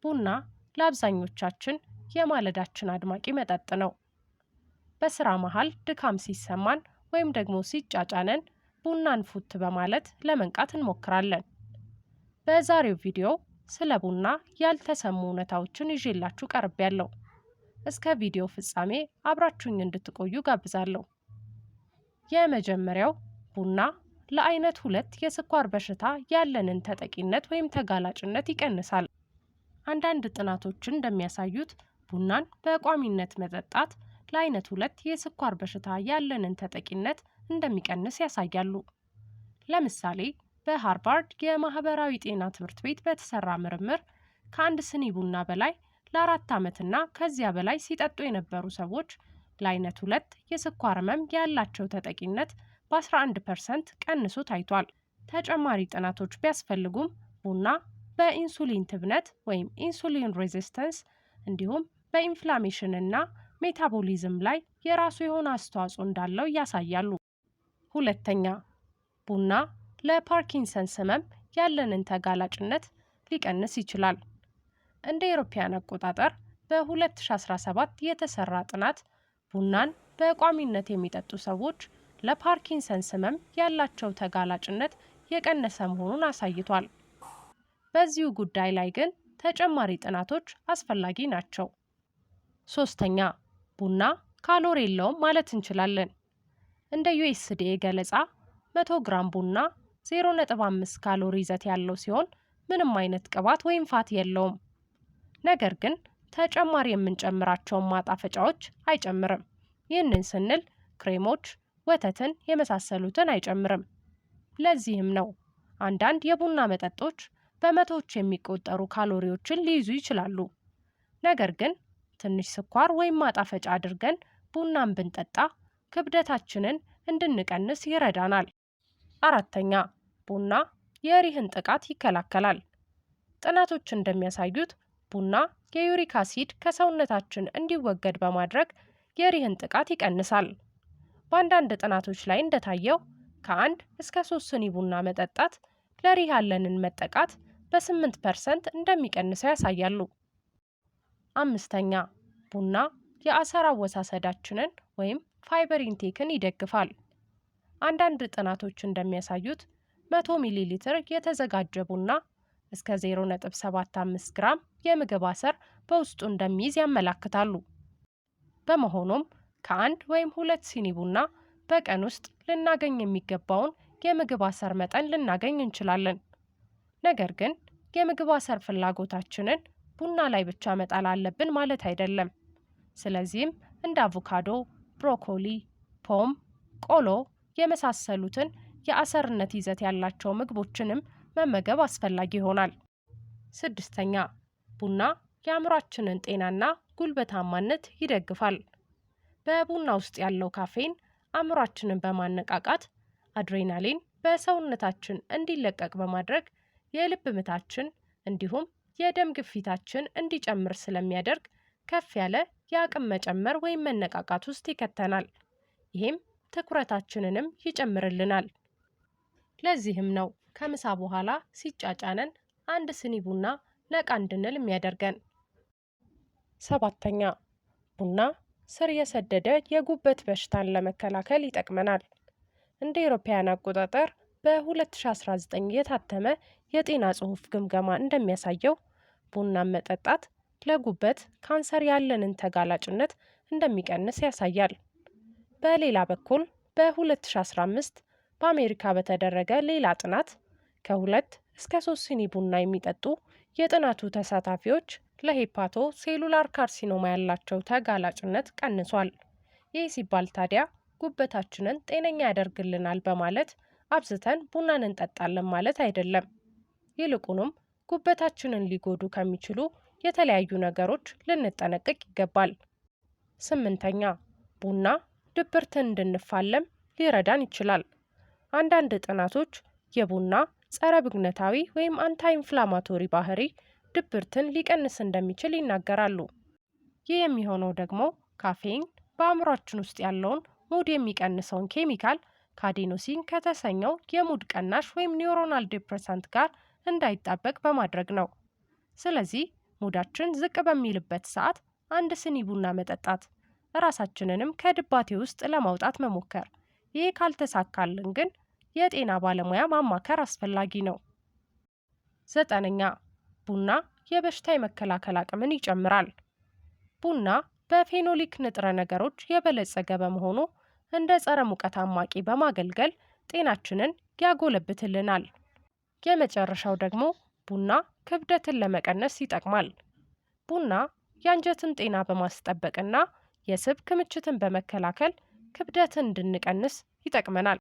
ቡና ለአብዛኞቻችን የማለዳችን አድማቂ መጠጥ ነው። በስራ መሃል ድካም ሲሰማን ወይም ደግሞ ሲጫጫነን ቡናን ፉት በማለት ለመንቃት እንሞክራለን። በዛሬው ቪዲዮ ስለ ቡና ያልተሰሙ እውነታዎችን ይዤላችሁ ቀርቤያለሁ። እስከ ቪዲዮ ፍጻሜ አብራችሁኝ እንድትቆዩ ጋብዛለሁ። የመጀመሪያው ቡና ለአይነት 2 የስኳር በሽታ ያለንን ተጠቂነት ወይም ተጋላጭነት ይቀንሳል። አንዳንድ ጥናቶችን እንደሚያሳዩት ቡናን በቋሚነት መጠጣት ለአይነት 2 የስኳር በሽታ ያለንን ተጠቂነት እንደሚቀንስ ያሳያሉ። ለምሳሌ በሃርቫርድ የማህበራዊ ጤና ትምህርት ቤት በተሰራ ምርምር ከአንድ ስኒ ቡና በላይ ለ4 ዓመትና ከዚያ በላይ ሲጠጡ የነበሩ ሰዎች ለአይነት 2 የስኳር ህመም ያላቸው ተጠቂነት በ11% ቀንሶ ታይቷል። ተጨማሪ ጥናቶች ቢያስፈልጉም ቡና በኢንሱሊን ትብነት ወይም ኢንሱሊን ሬዚስተንስ እንዲሁም በኢንፍላሜሽን እና ሜታቦሊዝም ላይ የራሱ የሆነ አስተዋጽኦ እንዳለው ያሳያሉ። ሁለተኛ፣ ቡና ለፓርኪንሰንስ ህመም ያለንን ተጋላጭነት ሊቀንስ ይችላል። እንደ አውሮፓውያን አቆጣጠር በ2017 የተሰራ ጥናት ቡናን በቋሚነት የሚጠጡ ሰዎች ለፓርኪንሰንስ ህመም ያላቸው ተጋላጭነት የቀነሰ መሆኑን አሳይቷል። በዚሁ ጉዳይ ላይ ግን ተጨማሪ ጥናቶች አስፈላጊ ናቸው። ሶስተኛ፣ ቡና ካሎሪ የለውም ማለት እንችላለን። እንደ ዩኤስዲኤ ገለጻ 100 ግራም ቡና 0.5 ካሎሪ ይዘት ያለው ሲሆን ምንም አይነት ቅባት ወይም ፋት የለውም። ነገር ግን ተጨማሪ የምንጨምራቸውን ማጣፈጫዎች አይጨምርም። ይህንን ስንል ክሬሞች፣ ወተትን የመሳሰሉትን አይጨምርም። ለዚህም ነው አንዳንድ የቡና መጠጦች በመቶዎች የሚቆጠሩ ካሎሪዎችን ሊይዙ ይችላሉ። ነገር ግን ትንሽ ስኳር ወይም ማጣፈጫ አድርገን ቡናን ብንጠጣ ክብደታችንን እንድንቀንስ ይረዳናል። አራተኛ፣ ቡና የሪህን ጥቃት ይከላከላል። ጥናቶች እንደሚያሳዩት ቡና የዩሪክ አሲድ ከሰውነታችን እንዲወገድ በማድረግ የሪህን ጥቃት ይቀንሳል። በአንዳንድ ጥናቶች ላይ እንደታየው ከ1 እስከ 3 ስኒ ቡና መጠጣት ለሪህ ያለንን መጠቃት በ8% እንደሚቀንሰው ያሳያሉ። አምስተኛ፣ ቡና የአሰር አወሳሰዳችንን ወይም ፋይበር ኢንቴክን ይደግፋል። አንዳንድ ጥናቶች እንደሚያሳዩት 100 ሚሊ ሊትር የተዘጋጀ ቡና እስከ 0.75 ግራም የምግብ አሰር በውስጡ እንደሚይዝ ያመላክታሉ። በመሆኑም ከ1 ወይም 2 ሲኒ ቡና በቀን ውስጥ ልናገኝ የሚገባውን የምግብ አሰር መጠን ልናገኝ እንችላለን። ነገር ግን የምግብ አሰር ፍላጎታችንን ቡና ላይ ብቻ መጣል አለብን ማለት አይደለም። ስለዚህም እንደ አቮካዶ፣ ብሮኮሊ፣ ፖም፣ ቆሎ የመሳሰሉትን የአሰርነት ይዘት ያላቸው ምግቦችንም መመገብ አስፈላጊ ይሆናል። ስድስተኛ፣ ቡና የአእምሯችንን ጤናና ጉልበታማነት ይደግፋል። በቡና ውስጥ ያለው ካፌን አእምሯችንን በማነቃቃት አድሬናሊን በሰውነታችን እንዲለቀቅ በማድረግ የልብ ምታችን እንዲሁም የደም ግፊታችን እንዲጨምር ስለሚያደርግ ከፍ ያለ የአቅም መጨመር ወይም መነቃቃት ውስጥ ይከተናል። ይህም ትኩረታችንንም ይጨምርልናል። ለዚህም ነው ከምሳ በኋላ ሲጫጫነን አንድ ስኒ ቡና ነቃ እንድንል የሚያደርገን። ሰባተኛ፣ ቡና ስር የሰደደ የጉበት በሽታን ለመከላከል ይጠቅመናል። እንደ አውሮፓውያን አቆጣጠር በ2019 የታተመ የጤና ጽሑፍ ግምገማ እንደሚያሳየው ቡናን መጠጣት ለጉበት ካንሰር ያለንን ተጋላጭነት እንደሚቀንስ ያሳያል። በሌላ በኩል በ2015 በአሜሪካ በተደረገ ሌላ ጥናት ከ2 እስከ 3 ሲኒ ቡና የሚጠጡ የጥናቱ ተሳታፊዎች ለሄፓቶ ሴሉላር ካርሲኖማ ያላቸው ተጋላጭነት ቀንሷል። ይህ ሲባል ታዲያ ጉበታችንን ጤነኛ ያደርግልናል በማለት አብዝተን ቡናን እንጠጣለን ማለት አይደለም። ይልቁንም ጉበታችንን ሊጎዱ ከሚችሉ የተለያዩ ነገሮች ልንጠነቀቅ ይገባል። 8ኛ፣ ቡና ድብርትን እንድንፋለም ሊረዳን ይችላል። አንዳንድ ጥናቶች የቡና ጸረ ብግነታዊ ወይም አንታይ ኢንፍላማቶሪ ባህሪ ድብርትን ሊቀንስ እንደሚችል ይናገራሉ። ይህ የሚሆነው ደግሞ ካፌን በአእምሯችን ውስጥ ያለውን ሙድ የሚቀንሰውን ኬሚካል ካዴኖሲን ከተሰኘው የሙድ ቀናሽ ወይም ኒውሮናል ዲፕሬሳንት ጋር እንዳይጣበቅ በማድረግ ነው። ስለዚህ ሙዳችን ዝቅ በሚልበት ሰዓት አንድ ስኒ ቡና መጠጣት፣ ራሳችንንም ከድባቴ ውስጥ ለማውጣት መሞከር። ይህ ካልተሳካልን ግን የጤና ባለሙያ ማማከር አስፈላጊ ነው። 9ኛ ቡና የበሽታ የመከላከል አቅምን ይጨምራል። ቡና በፌኖሊክ ንጥረ ነገሮች የበለጸገ በመሆኑ እንደ ጸረ ሙቀት አማቂ በማገልገል ጤናችንን ያጎለብትልናል። የመጨረሻው ደግሞ ቡና ክብደትን ለመቀነስ ይጠቅማል። ቡና የአንጀትን ጤና በማስጠበቅና የስብ ክምችትን በመከላከል ክብደትን እንድንቀንስ ይጠቅመናል።